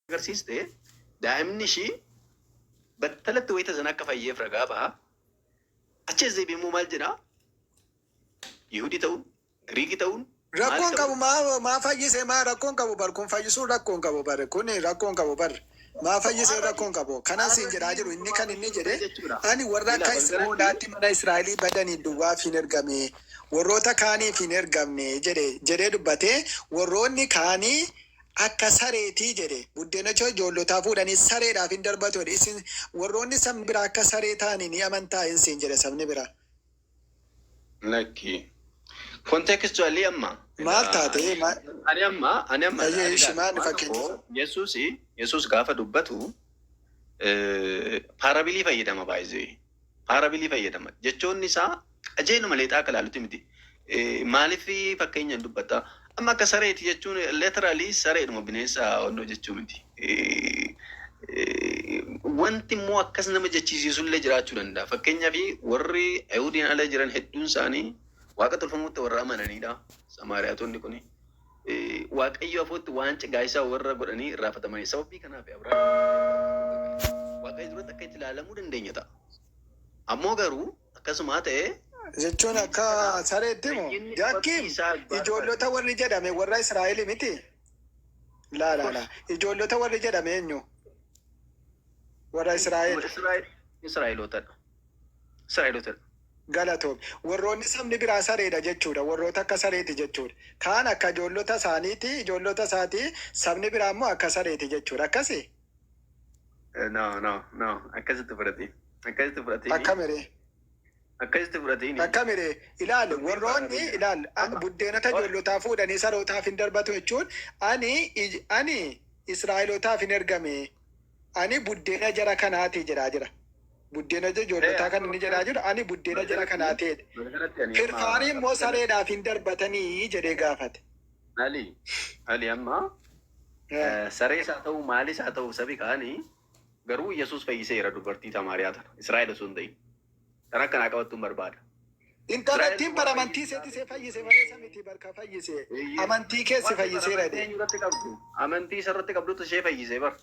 agarsiiste daa'imni ishii battalatti wayita sana akka fayyeef ragaa ba'a. Achi as deebi'ee maal jedhaa? Yihudii ta'uun, Giriikii ta'uun. Rakkoon qabu maa fayyisee maa rakkoon qabu bar kun fayyisuun rakkoon qabu bar kun rakkoon qabu bar maa fayyisee rakkoon qabu kanas hin jedhaa jiru inni kan inni jedhe ani warra akka Israa'elaatti mana Israa'elii badanii duwwaaf hin ergame warroota kaaniif hin ergamne jedhee dubbatee warroonni kaanii akka sareetii jedhe buddeena ijoollotaa fuudhanii sareedhaaf hin darbatu isin warroonni sabni biraa akka saree ta'anii ni amantaa hin siin jedhe sabni biraa. Lakki. Kontekstuaalii amma. Maal taate? Ani amma. Shimaan fakkeenya. Yesuus gaafa dubbatu paarabilii fayyadama baay'ee. Paarabilii fayyadama. Jechoonni isaa qajeeluma leexaa akka ilaalutti miti. Maaliif fakkeenya dubbata? Amma akka sareeti jechuun leetiraalii sareedhuma bineensa onnoo jechuu miti. Wanti immoo akkas nama jechisiisullee jiraachuu danda'a. Fakkeenyaaf warri Ayihudiin ala jiran hedduun isaanii waaqa tolfamutti warra amananidha. Samaariyaatonni kun waaqayyo afootti waan cigaa isaa warra godhanii irraafatamanii sababii kanaaf Abrahaam waaqayyo duratti akka itti ilaalamuu dandeenya ta'a. Ammoo garuu akkasuma ta'e jechuun akka sareetti moo yakkiin ijoollota warri jedhame warra Israa'el miti. Laa ijoollota warri jedhame eenyu? Warra Israa'el. Israa'elootadha. Galatoom warroonni sabni biraa sareedha jechuudha warroota akka sareeti jechuudha kaan akka ijoollota isaaniiti ijoollota isaati sabni biraa immoo akka sareeti jechuudha akkasi. No akkasitti fudhate akkasitti fudhate akkamire ilaali warroonni ilaali buddeenota ijoollota fuudhanii sarootaaf hin darbatu jechuun ani Israa'elootaaf hin ergame ani buddeena jara kanaati jedhaa jira. Buddeena ijoollotaa kan inni jedhaa jiru ani buddeena jara kanaateedha. Firfaanii immoo sareedhaaf hin darbatanii jedhee gaafate. Ali amma sarees haa ta'u maalis haa ta'u sabi kaanii garuu Yesuus fayyiseera dubartii Samaariyaa tana Israa'el osoo hin ta'in. Kan akkanaa qabattuun barbaada. Intalattiin bara amantii seetti see fayyise malee samiti barka fayyise amantii keessi fayyiseera. Amantii isarratti qabdutu ishee fayyisee bara.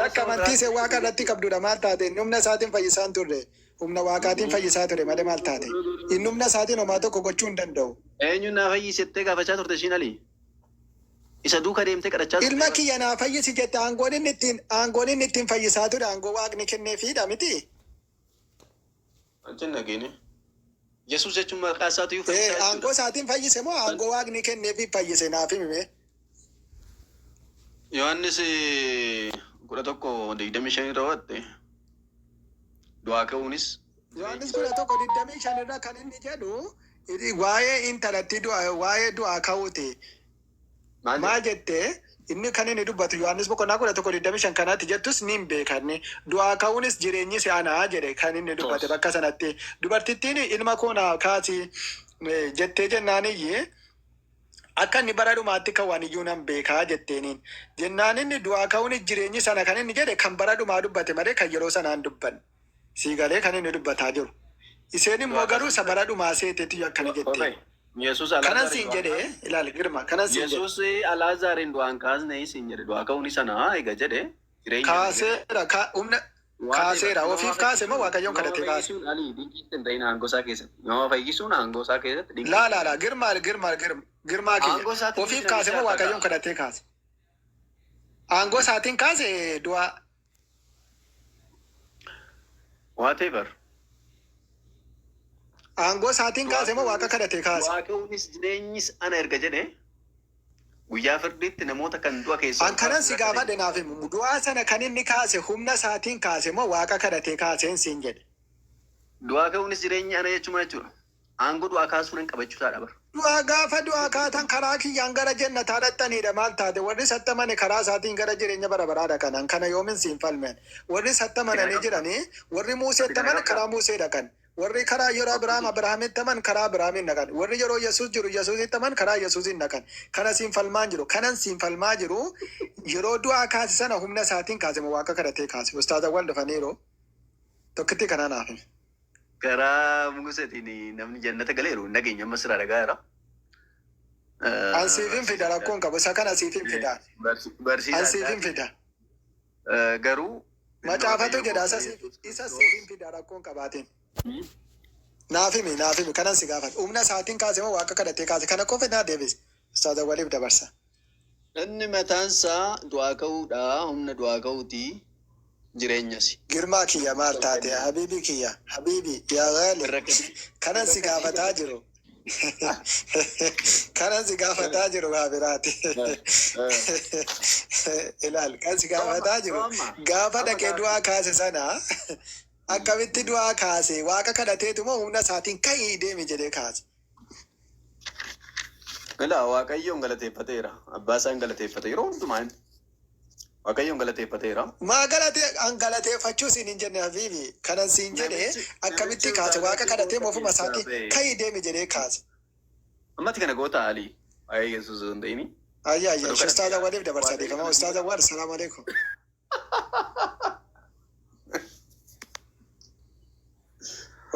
Akka amantii see waaqa irratti qabdudha maal taate inni humna isaatiin fayyisaan turre humna waaqaatiin fayyisaa ture malee maal taate inni humna isaatiin homaa tokko gochuu hin danda'u. Eenyu naa fayyisettee gaafachaa turte ishiin Ali? Isa duuka deemtee kadhachaa turte? Ilma kiyya naa fayyisi jette aangoon inni ittiin fayyisaa ture aangoo waaqni kenneefiidha miti. Ajjan nageenya. Yesuus jechuun maqaa isaatu fayyisaa. Aangoo isaatiin fayyise moo aangoo waaqni kenneefi fayyise naaf himime? Yohaannis 11:25 irra watte du'aa ka'uunis. Yohaannis 11:25 irra kan inni jedhu waa'ee intalatti waa'ee du'aa ka'uuti. Maal jettee inni kan inni dubbatu Yohaannis 11:25 kanaatti jettus ni hin beekanne du'aa ka'uunis jireenyi si'anaa jedhe kan inni dubbate bakka sanatti dubartittiin ilma koonaa kaasi jettee jennaaniyyee. Akka inni bara dhumaatti kan waan iyyuu nan beekaa jetteeniin jennaan inni du'aa ka'uun jireenyi sana kan inni jedhe kan bara dhumaa dubbate malee kan yeroo sanaan dubban siigalee kan inni dubbataa jiru. Iseen immoo garuu isa bara dhumaa seeteetti akkana jettee. Kanan siin jedhee ilaali girma kanan siin jedhe. Yesuus Alaazaariin du'aan kaasne siin jedhe du'aa ka'uun sana eega jedhe. Kaaseera humna kaaseera ofiif kaase moo waaqayyoon kadhatee kaase. Nama fayyisuun aangosaa keessatti. Laa girmaa kiyya ofiif kaase moo waaqayyoon kadhatee kaase. Aangoo isaatiin kaase du'aa. Whatever. Aangoo isaatiin kaase moo waaqa kadhatee kaase. Waaqayyoonis jireenyis ana erga jedhe guyyaa firdiitti namoota kan du'a keessa. Ankanan si gaafadhe naaf himu du'aa sana kan inni kaase humna isaatiin kaase moo waaqa kadhatee kaaseen siin jedhe. Du'aa ka'uunis jireenyi ana jechuudha. Aangoo du'aa kaasuu nan qabachuusaadha bara. Du'aa gaafa du'aa kaatan karaa kiyyaan gara jannataa dhaqxaniidha maal taate warri sattamane karaa isaatiin gara jireenya bara baraadha kanan kana yoomin siin falmen warri sattamananii jiranii warri muuseettaman karaa muusee dhaqan warri karaa yeroo Abrahaamittaman karaa Abrahaamin dhaqan warri yeroo Yesuus jiru Yesuusittaman karaa Yesuusin dhaqan kana siin falmaan jiru kanan siin falmaa jiru yeroo du'aa kaase sana humna isaatiin kaase moo waaqa kadhatee kaase ustaazawwan dhufaniiru tokkitti kanaa naaf Karaa Museetiin namni jannata galeeru nageenya amma sirraa dhagaa jira. Ansiifin fida rakkoon qabu isa kana siifin fida. Ansiifin fida. Garuu Macaafatu jedha isa siifin fida rakkoon qabaatiin. Naafimi kanan si gaafadha. Humna isaatiin kaase moo waaqa kadhatee kaase kana qofa naa deebise. Ustaaza waliif dabarsa. inni mataansaa du'aa ka'uudha. Humna du'aa ka'uuti jireenyas. Girmaa kiyya maal taate habiibii kiyya habiibii yaa gaali kanan si gaafataa jiru. Kanan si gaafataa jiru waa biraati. Ilaal kan si gaafataa jiru gaafa dhaqee du'aa kaase sana akkamitti du'aa kaase waaqa kadhateetu moo humna isaatiin ka'ii deemi jedhee kaase. Ilaa Waaqayyoon galateeffateera. Abbaa isaan galateeffate yeroo hundumaan Waaqayyoon galateeffateera. Maa galateeffachuu siin hin jenne habiibi kanan siin jedhee akkamitti kaase waaqa kadhatee ofuma isaatiin ka'ii deemi jedhee kaase. Ammatti kana goota Alii. Waa'ee Yesuus hin ta'ini. Ayyaa ustaaza waliif dabarsaa deekama ustaaza waan salaamu alaikum.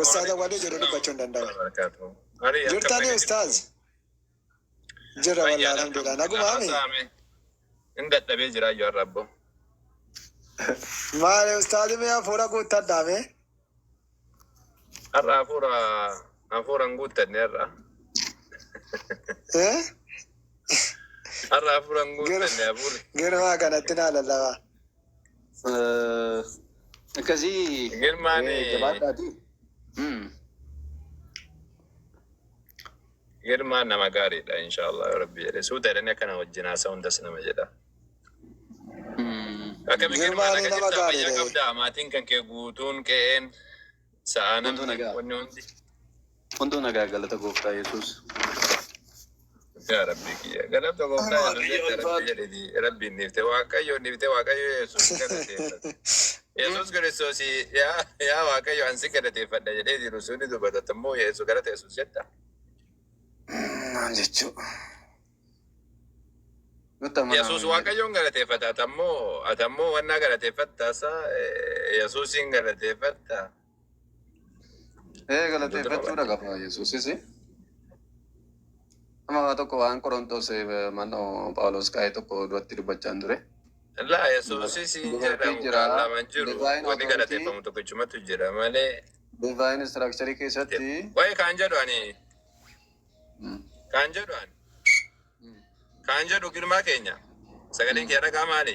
Ustaaza walii jedhu dubbachuu hin danda'u. Jirtanii ustaaz. Jira walaa alhamdulillah naguma ami. Hin dadhabee jira iyyuu arrabbo. Maali ustaazi mee hafuura guuttadhaame? Har'a hafuura hin guuttanne har'a. Har'a hafuura hin guuttanne hafuurri. Girmaa kanatti naa lallabaa. Akkasii Girmaan jabaadhaati. Girmaan nama gaariidha inshallah yoo rabbi jedhe suuta jedhanii akkana wajjin haasa'u hundas nama jedha. Akkami Girmaan akka jirta fayyaa qabdaa maatiin kan kee guutuun qe'een sa'aanan wanni hundi. Hunduu nagaa galata gooftaa Yesuus. Yaa rabbi kiyya galata gooftaa Yesuus rabbiin niifte Waaqayyo Yesuus galateeffate. Yesuus Kiristoos yaa Waaqayyo ansi galateeffadha jedhee jiru suni dubbata immoo Yesuus galata Yesuus jedha. Maal jechuu? Yesuus Waaqayyoon galateeffata atammoo wannaa galateeffattaasa Yesuusin galateeffatta. Galateeffachuudha qaba Yesuusis. Amma tokko waan Qorontos manoo Phaawulos kaa'ee tokko duratti dubbachaa ture. Laa Yesuusis jedhamu qaalaman jiru wanni galateeffamu tokkichumatu jira malee. Divine structure keessatti. Wayi kaan jedhu Girmaa keenya sagaleen kee dhagaa maali?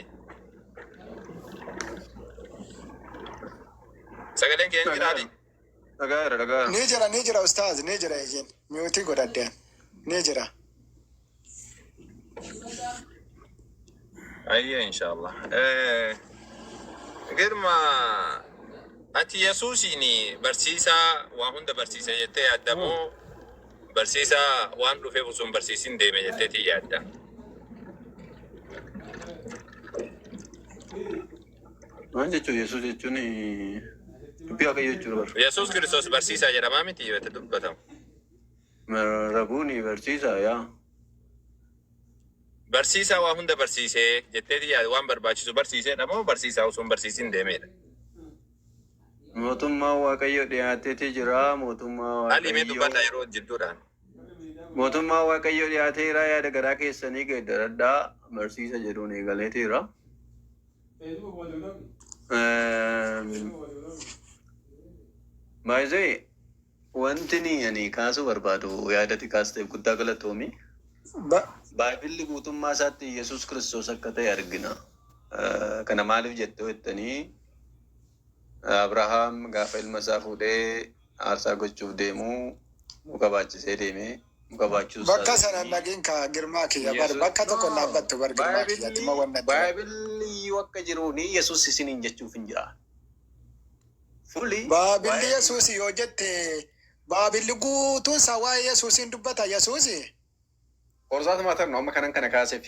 Sagaleen kee hin jiraati? Dhagaa. Ni jira ustaaz ni jira ejeen mi'ootii godhaddeen ni jira. Ayya inshallah. Girma ati Yesuusiin barsiisaa waa hunda barsiisa jettee yaaddamoo barsiisaa waan dhufeef osoo hin barsiisin deeme jetteetii yaadda? Waan jechuun Yesuus jechuun dubbii Waaqayyoo jechuudha. Yesuus Kiristoos barsiisaa jedhamaa miti yoo itti dubbatamu. Rabuuni barsiisaa yaa. Barsiisaa waa hunda barsiisee jetteetii yaadda waan barbaachisu barsiiseedha moo barsiisaa osoo hin barsiisin deemeedha? Mootummaa Waaqayyoo dhiyaateetii jira. Alimee dubbataa yeroo jidduudhaan. Mootummaa Waaqayyoo dhiyaateera yaada garaa keessanii geeddaradhaa barsiisa jedhuun eegaleeteera. Baay'ee wanti ani kaasuu barbaadu yaada xiqqaas ta'e guddaa galatoomi. Baabilli guutummaa isaatti Yesuus Kiristoos akka ta'e argina. Kana maaliif jettanii Abrahaam gaafa ilma isaa fuudhee aarsaa gochuuf deemu muka baachisee deemee muka baachuu isaa. Bakka sana nagiin ka Girmaa kiyya bakka tokko dhaabbattu bar Girmaa kiyyatti ma wanna. Baabilli akka jiruuni Yesuus isiniin jechuuf hin jira. Baabilli Yesuus yoo jette baabilli guutuun isaa waa'ee Yesuusin dubbata Yesuusi. Qorsaatu maatar amma kana kaaseef.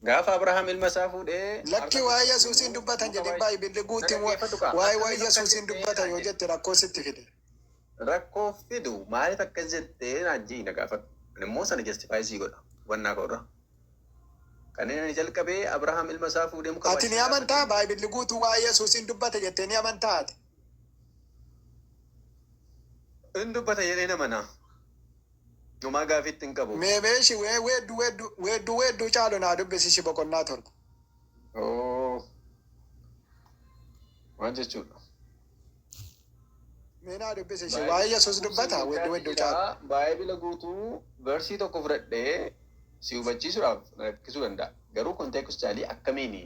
Gaafa Abrahaam ilma isaa fuudhee. Lakki waa'ee Yesuusin dubbatan jedhee baabilli guutiin waa'ee Yesuusin dubbatan yoo jette rakkoo sitti fide. Rakkoo fidu maaliif akkas jettee naajjiina gaafatu. Immoo sana jastifaayisii godha wannaa koorra. Kanneen jalqabee Abrahaam ilma isaa fuudhee muka baachisa. Ati ni amantaa baabilli guutuu waa'ee Yesuusin dubbata jettee ni amantaa ati. In dubbata jedhee namana. Numaa gaafitti hin qabu. Meemeeshi weedduu caalu naa dubbisishi boqonnaa torba. Waan jechuudha. Mee naa dubbisishi waa'ee Yesuus dubbata weedduu caalu. Baay'ee guutuu versii tokko fudhadhee si hubachiisuudhaaf rakkisuu danda'a. Garuu konteekstaalii akkamiini?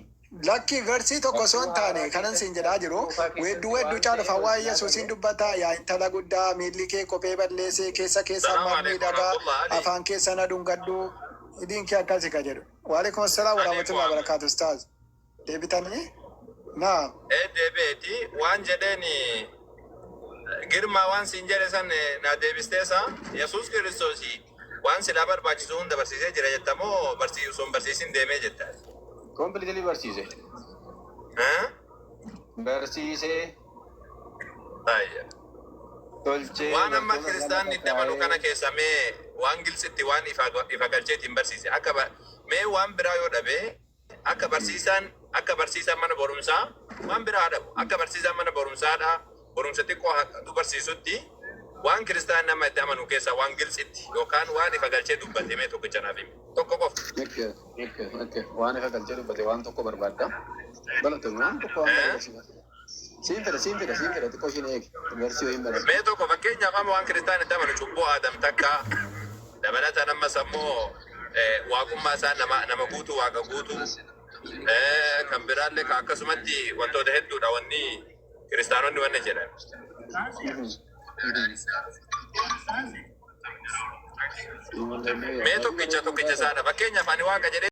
Lakki versii tokko osoo hin taane kanan siin jedhaa jiru weedduu caalu waa'ee Yesuusiin dubbata yaa intala guddaa miilli kee kophee balleessee keessa maan miidhagaa afaan keessa na dhungadhu idiin kee akkasi ka jedhu. Waalaikum assalaam warahmatullahi wabarakatuh ustaaz. Deebitanii? Naam. Deebi'eeti waan jedheeni girmaa waan siin jedhe san na deebisteesa Yesuus Kiristoosii waan silaa barbaachisu hunda barsiisee jira jettamoo sun barsiisin deemee jetta? Completely barsiise. Barsiise. Tolchee. Waan amma kiristaanni dabalu kana keessa mee waan gilsitti waan ifa galcheetiin barsiise. Mee waan biraa yoo dhabe akka barsiisaan mana barumsaa waan biraa dhabu. Akka barsiisaan mana barumsaadha. Barumsa xiqqoo du barsiisutti waan kiristaan nama itti amanu keessa waan gilsitti yookaan waan ifa galchee dubbate mee tokkicha naaf himi. Tokko qofa. Waan ifa galchee dubbate waan tokko barbaadda. Balatu waan tokko waan barbaachisa. Siin fedha xiqqoo isheen eegi. Versii hin barbaadu. Mee tokko fakkeenyaaf amma waan kiristaan itti amanu cubbuu Aadam takka dabalataan ammas ammoo waaqummaa isaa nama guutuu waaqa guutuu kan biraallee akkasumatti wantoota hedduudha wanni kiristaanonni wanna jedhan. Mee tokkicha saadha fakkeenyaaf ani waaqa jedhee